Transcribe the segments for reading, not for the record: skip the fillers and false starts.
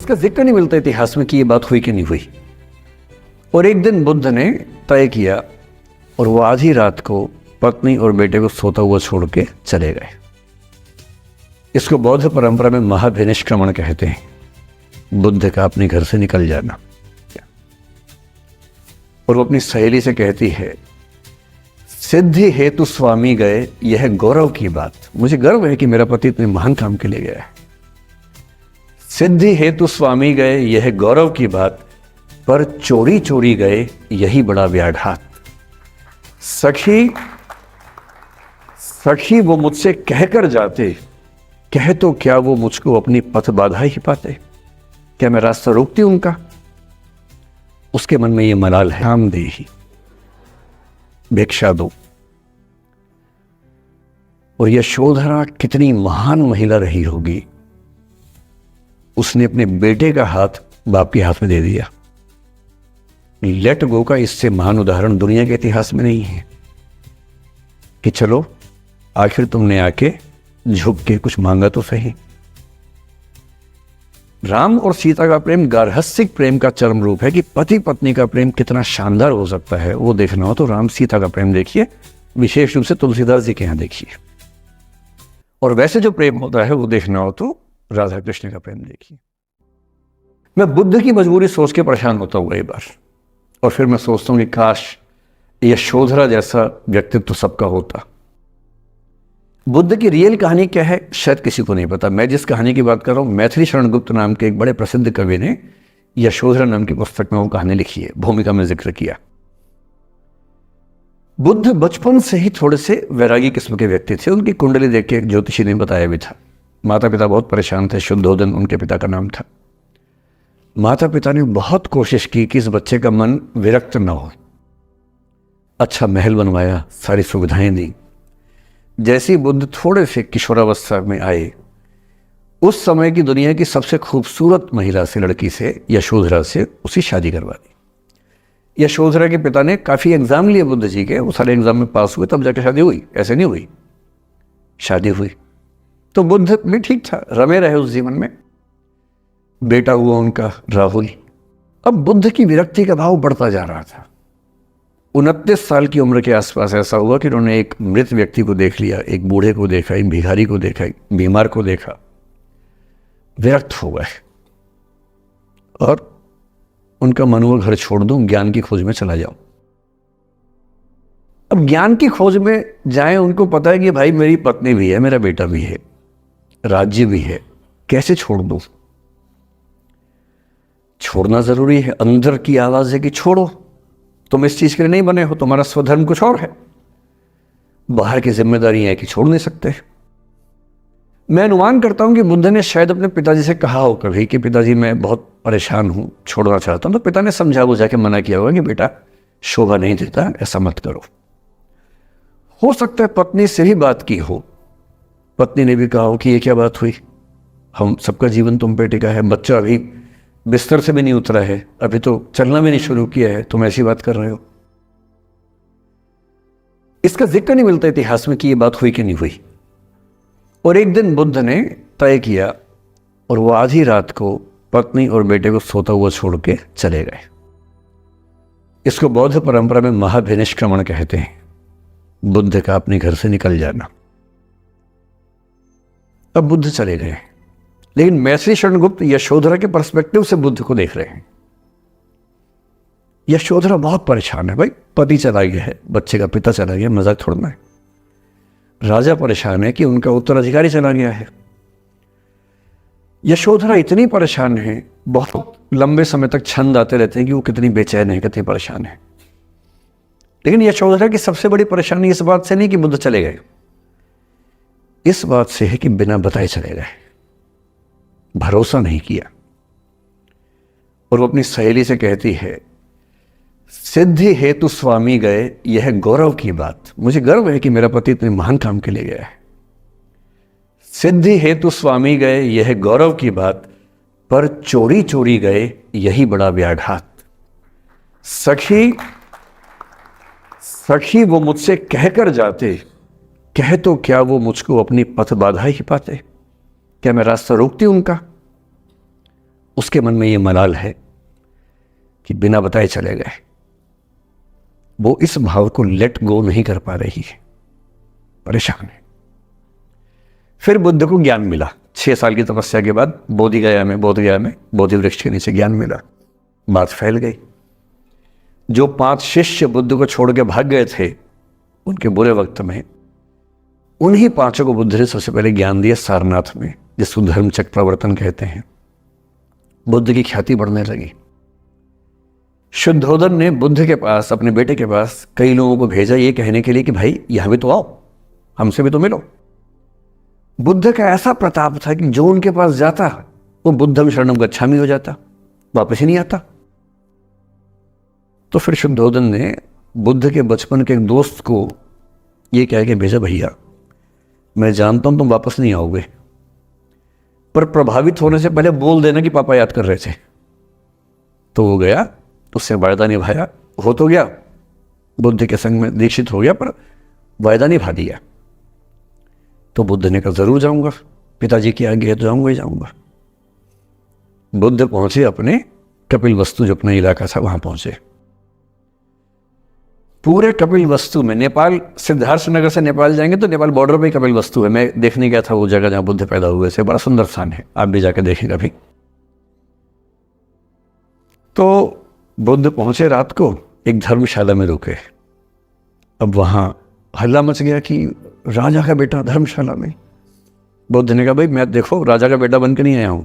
इसका जिक्र नहीं मिलता इतिहास में कि ये बात हुई कि नहीं हुई। और एक दिन बुद्ध ने तय किया और वो आधी रात को पत्नी और बेटे को सोता हुआ छोड़ के चले गए। इसको बौद्ध परंपरा में महाविनिष्क्रमण कहते हैं। बुद्ध का अपने घर से निकल जाना। और वो अपनी सहेली से कहती है, सिद्धि हेतु स्वामी गए, यह गौरव की बात। मुझे गर्व है कि मेरा पति इतने महान काम के लिए गया है। सिद्धि हेतु स्वामी गए, यह गौरव की बात, पर चोरी चोरी गए, यही बड़ा व्याघात। सखी सखी वो मुझसे कहकर जाते, कह तो क्या वो मुझको अपनी पथ बाधा ही पाते। क्या मैं रास्ता रोकती हूं उनका? उसके मन में ये मलाल है, हम दे ही भिक्षा दो। और यशोधरा कितनी महान महिला रही होगी, उसने अपने बेटे का हाथ बाप के हाथ में दे दिया। लेट गो का इससे महान उदाहरण दुनिया के इतिहास में नहीं है कि चलो आखिर तुमने आके झुक के कुछ मांगा तो सही। राम और सीता का प्रेम गार्हस्थ्यिक प्रेम का चरम रूप है कि पति पत्नी का प्रेम कितना शानदार हो सकता है। वो देखना हो तो राम सीता का प्रेम देखिए, विशेष रूप से तुलसीदास जी के यहां देखिए। और वैसे जो प्रेम होता है वो देखना हो तो राधा कृष्ण का प्रेम देखिए। मैं बुद्ध की मजबूरी सोच के परेशान होता हूँ कई बार, और फिर मैं सोचता हूँ कि काश यशोधरा जैसा व्यक्तित्व सबका होता। बुद्ध की रियल कहानी क्या है शायद किसी को नहीं पता। मैं जिस कहानी की बात कर रहा हूँ, मैथिली शरण गुप्त नाम के एक बड़े प्रसिद्ध कवि ने यशोधरा नाम की पुस्तक में वो कहानी लिखी है, भूमिका में जिक्र किया। बुद्ध बचपन से ही थोड़े से वैरागी किस्म के व्यक्ति थे। उनकी कुंडली देख के एक ज्योतिषी ने बताया भी था। माता पिता बहुत परेशान थे, शुद्धोदन उनके पिता का नाम था। माता पिता ने बहुत कोशिश की कि इस बच्चे का मन विरक्त न हो। अच्छा महल बनवाया, सारी सुविधाएं दी। जैसे बुद्ध थोड़े से किशोरावस्था में आए, उस समय की दुनिया की सबसे खूबसूरत महिला से, लड़की से, यशोधरा से उसकी शादी करवा दी। यशोधरा के पिता ने काफ़ी एग्जाम लिए बुद्ध जी के, वो सारे एग्जाम में पास हुए तब जाके शादी हुई, ऐसे नहीं हुई। शादी हुई तो बुद्ध भी ठीक था, रमे रहे उस जीवन में। बेटा हुआ उनका राहुल। अब बुद्ध की विरक्ति का भाव बढ़ता जा रहा था। 29 साल की उम्र के आसपास ऐसा हुआ कि उन्होंने एक मृत व्यक्ति को देख लिया, एक बूढ़े को देखा, एक भिखारी को देखा, एक बीमार को देखा। विरक्त हो गए और उनका मन हुआ घर छोड़ दूं, ज्ञान की खोज में चला जाऊं। अब ज्ञान की खोज में जाएं, उनको पता है कि भाई मेरी पत्नी भी है, मेरा बेटा भी है, राज्य भी है, कैसे छोड़ दूं? छोड़ना जरूरी है। अंदर की आवाज है कि छोड़ो, तुम इस चीज के लिए नहीं बने हो, तुम्हारा स्वधर्म कुछ और है। बाहर की जिम्मेदारी है कि छोड़ नहीं सकते। मैं अनुमान करता हूं कि बुद्ध ने शायद अपने पिताजी से कहा हो कभी कि पिताजी मैं बहुत परेशान हूं, छोड़ना चाहता हूं। तो पिता ने समझा बुझा के मना किया होगा कि बेटा शोभा नहीं देता, ऐसा मत करो। हो सकता है पत्नी से भी बात की हो, पत्नी ने भी कहा हो कि ये क्या बात हुई, हम सबका जीवन तुम पे टिका है, बच्चा अभी बिस्तर से भी नहीं उतरा है, अभी तो चलना भी नहीं शुरू किया है, तुम ऐसी बात कर रहे हो। इसका जिक्र नहीं मिलता इतिहास में कि ये बात हुई कि नहीं हुई। और एक दिन बुद्ध ने तय किया और वो आधी रात को पत्नी और बेटे को सोता हुआ छोड़ के चले गए। इसको बौद्ध परंपरा में महाविनिष्क्रमण कहते हैं, बुद्ध का अपने घर से निकल जाना। अब बुद्ध चले गए, लेकिन मैथिली शरण गुप्त यशोधरा के पर्सपेक्टिव से बुद्ध को देख रहे हैं। यशोधरा बहुत परेशान है, भाई पति चला गया है, बच्चे का पिता चला गया, मजाक थोड़ना है। राजा परेशान है कि उनका उत्तराधिकारी चला गया है। यशोधरा इतनी परेशान है, बहुत लंबे समय तक छंद आते रहते हैं कि वो कितनी बेचैन है, कितनी परेशान है। लेकिन यशोधरा की सबसे बड़ी परेशानी इस बात से नहीं कि बुद्ध चले गए, इस बात से है कि बिना बताए चले गए, भरोसा नहीं किया। और वो अपनी सहेली से कहती है, सिद्धि हेतु स्वामी गए, यह गौरव की बात। मुझे गर्व है कि मेरा पति इतने महान काम के लिए गया है। सिद्धि हेतु स्वामी गए, यह गौरव की बात, पर चोरी चोरी गए, यही बड़ा व्याघात। सखी सखी वो मुझसे कहकर जाते, कह तो क्या वो मुझको अपनी पथ बाधा ही पाते। क्या मैं रास्ता रोकती हूं उनका? उसके मन में ये मलाल है कि बिना बताए चले गए। वो इस भाव को लेट गो नहीं कर पा रही है, परेशान है। फिर बुद्ध को ज्ञान मिला 6 साल की तपस्या के बाद। बोधगया में बोधि वृक्ष के नीचे ज्ञान मिला, बात फैल गई। जो 5 शिष्य बुद्ध को छोड़ के भाग गए थे उनके बुरे वक्त में, उन्हीं 5 को बुद्ध ने सबसे पहले ज्ञान दिया सारनाथ में, जिसको धर्म चक्र प्रवर्तन कहते हैं। बुद्ध की ख्याति बढ़ने लगी। शुद्धोदन ने बुद्ध के पास, अपने बेटे के पास कई लोगों को भेजा ये कहने के लिए कि भाई यहां भी तो आओ, हमसे भी तो मिलो। बुद्ध का ऐसा प्रताप था कि जो उनके पास जाता वो बुद्धम शरणम गच्छामि हो जाता, वापस ही नहीं आता। तो फिर शुद्धोदन ने बुद्ध के बचपन के एक दोस्त को ये कह के भेजा, भैया मैं जानता हूं तुम वापस नहीं आओगे, पर प्रभावित होने से पहले बोल देना कि पापा याद कर रहे थे। तो वो गया, उससे वायदा निभाया, हो तो गया, बुद्ध के संग में दीक्षित हो गया, पर वायदा निभा दिया। तो बुद्ध ने कहा जरूर जाऊंगा, पिताजी की आज्ञा है तो जाऊंगा ही जाऊंगा। बुद्ध पहुंचे अपने कपिल वस्तु, जो अपना इलाका था वहां पहुंचे। पूरे कपिल वस्तु में, नेपाल सिद्धार्थ नगर से नेपाल जाएंगे तो नेपाल बॉर्डर पे कपिल वस्तु है। मैं देखने गया था वो जगह जहां बुद्ध पैदा हुए थे, बड़ा सुंदर स्थान है, आप भी जाकर देखें कभी। तो बुद्ध पहुंचे रात को, एक धर्मशाला में रुके। अब वहां हल्ला मच गया कि राजा का बेटा धर्मशाला में। बुद्ध ने कहा भाई मैं देखो राजा का बेटा बन के नहीं आया हूं,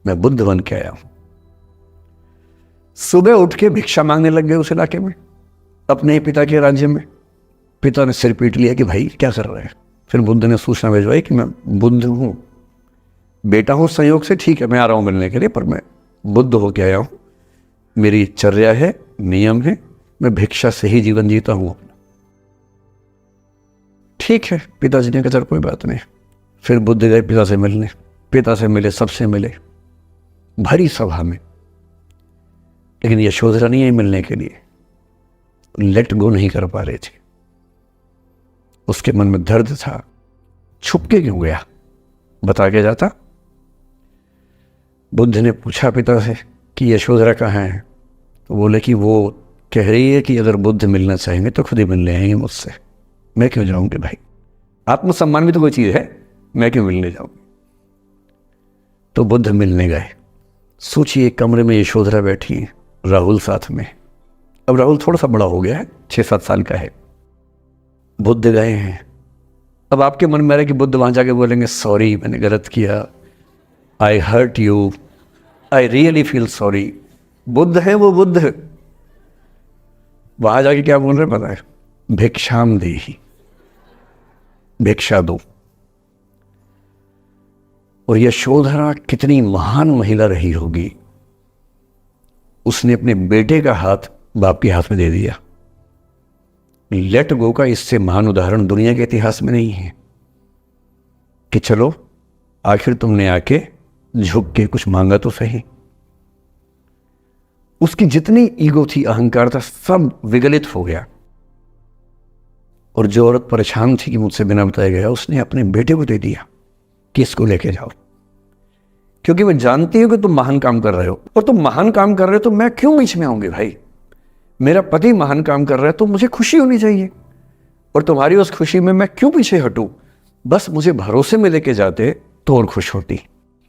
मैं बुद्ध बन के आया हूं। सुबह उठ के भिक्षा मांगने लग गए उस इलाके में, अपने ही पिता के राज्य में। पिता ने सिर पीट लिया कि भाई क्या कर रहे हैं। फिर बुद्ध ने सूचना भिजवाई कि मैं बुद्ध हूं, बेटा हूं संयोग से, ठीक है मैं आ रहा हूं मिलने के लिए, पर मैं बुद्ध होके आया हूं, मेरी चर्या है, नियम है, मैं भिक्षा से ही जीवन जीता हूं अपना। ठीक है, पिताजी ने कहा चल कोई बात नहीं। फिर बुद्ध गए पिता से मिलने, पिता से मिले, सबसे मिले, भरी सभा में। लेकिन यशोधरा नहीं आई मिलने के लिए, लेट गो नहीं कर पा रहे थे। उसके मन में दर्द था, छुप के क्यों गया, बता के जाता। बुद्ध ने पूछा पिता से कि यशोधरा कहाँ है, तो बोले कि वो कह रही है कि अगर बुद्ध मिलना चाहेंगे तो खुद ही मिलने आएंगे मुझसे, मैं क्यों जाऊंगी भाई, आत्मसम्मान भी तो कोई चीज है, मैं क्यों मिलने जाऊंगी। तो बुद्ध मिलने गए। सोचिए कमरे में यशोधरा बैठी है, राहुल साथ में। अब राहुल थोड़ा सा बड़ा हो गया है, 6-7 साल का है। बुद्ध गए हैं। अब आपके मन में आ रहा है कि बुद्ध वहां जाके बोलेंगे सॉरी मैंने गलत किया, I hurt you, I really feel sorry. Buddha है वो बुद्ध, वहां जाके क्या बोल रहे पता है, भिक्षाम देहि, भिक्षा दो। और यशोधरा कितनी महान महिला रही होगी, उसने अपने बेटे का हाथ बाप के हाथ में दे दिया। लेट गो का इससे महान उदाहरण दुनिया के इतिहास में नहीं है कि चलो आखिर तुमने आके झुक के कुछ मांगा तो सही। उसकी जितनी ईगो थी, अहंकार था, सब विगलित हो गया। और जो औरत परेशान थी कि मुझसे बिना बताया गया, उसने अपने बेटे को दे दिया कि इसको लेके जाओ, क्योंकि मैं जानती हूं कि तुम महान काम कर रहे हो, और तुम महान काम कर रहे हो तो मैं क्यों बीच में आऊंगी भाई। मेरा पति महान काम कर रहा है तो मुझे खुशी होनी चाहिए, और तुम्हारी उस खुशी में मैं क्यों पीछे हटूं। बस मुझे भरोसे में लेके जाते तो और खुश होती।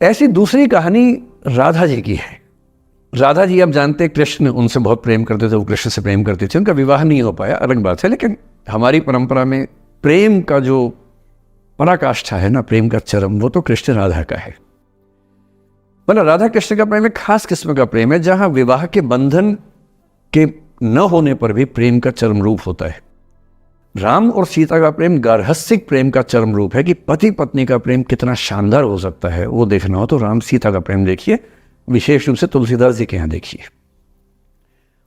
ऐसी दूसरी कहानी राधा जी की है। राधा जी आप जानते हैं कृष्ण उनसे बहुत प्रेम करते थे, वो कृष्ण से प्रेम करते थे, उनका विवाह नहीं हो पाया, अलग बात है। लेकिन हमारी परंपरा में प्रेम का जो पराकाष्ठा है ना, प्रेम का चरम, वो तो कृष्ण राधा का है। मतलब राधा कृष्ण का प्रेम एक खास किस्म का प्रेम है, जहां विवाह के बंधन के न होने पर भी प्रेम का चरम रूप होता है। राम और सीता का प्रेम गार्हस्थ्यिक प्रेम का चरम रूप है कि पति पत्नी का प्रेम कितना शानदार हो सकता है। वो देखना हो तो राम सीता का प्रेम देखिए, विशेष रूप से तुलसीदास जी के यहाँ देखिए।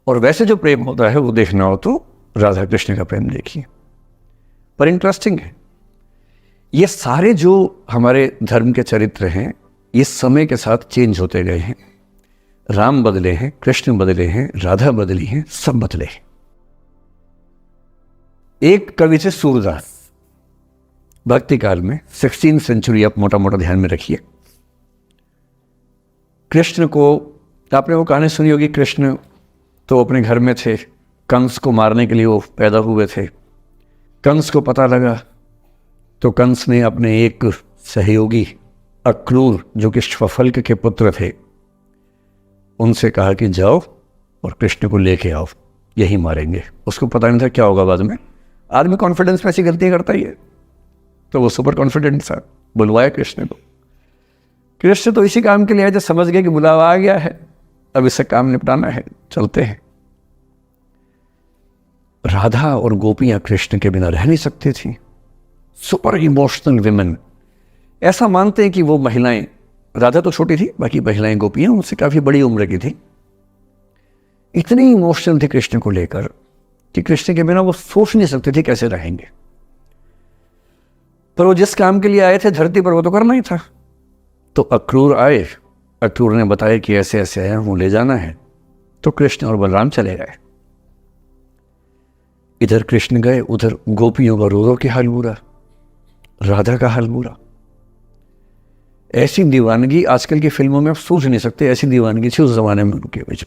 और वैसे जो प्रेम होता है वो देखना हो तो राधा कृष्ण का प्रेम देखिए। पर इंटरेस्टिंग है, ये सारे जो हमारे धर्म के चरित्र हैं, ये समय के साथ चेंज होते गए हैं। राम बदले हैं, कृष्ण बदले हैं, राधा बदली हैं, सब बदले हैं। एक कवि थे सूरदास, भक्ति काल में 16th सेंचुरी, आप मोटा मोटा ध्यान में रखिए। कृष्ण को, आपने वो कहानी सुनी होगी, कृष्ण तो अपने घर में थे, कंस को मारने के लिए वो पैदा हुए थे। कंस को पता लगा तो कंस ने अपने एक सहयोगी अक्रूर, जो कि श्वफल्क के पुत्र थे, उनसे कहा कि जाओ और कृष्ण को लेके आओ, यही मारेंगे। उसको पता नहीं था क्या होगा बाद में। आदमी कॉन्फिडेंस में ऐसी गलतियां करता ही है, तो वो सुपर कॉन्फिडेंट था, बुलवाया कृष्ण को। कृष्ण तो इसी काम के लिए आए, जब समझ गए कि बुलावा आ गया है, अब इससे काम निपटाना है, चलते हैं। राधा और गोपियां कृष्ण के बिना रह नहीं सकती थी। सुपर इमोशनल विमेन, ऐसा मानते हैं कि वो महिलाएं, राधा तो छोटी थी, बाकी महिलाएं गोपियां उनसे काफी बड़ी उम्र की थी, इतनी इमोशनल थी कृष्ण को लेकर कि कृष्ण के बिना वो सोच नहीं सकते थे कैसे रहेंगे। पर वो जिस काम के लिए आए थे धरती पर, वो तो करना ही था। तो अक्रूर आए, अक्रूर ने बताया कि ऐसे ऐसे आया हूं, ले जाना है। तो कृष्ण और बलराम चले गए। इधर कृष्ण गए, उधर गोपियों का रो रो के हाल बुरा, राधा का हाल बुरा। ऐसी दीवानगी आजकल की फिल्मों में आप सोच नहीं सकते, ऐसी दीवानगी थी उस जमाने में उनके बीच।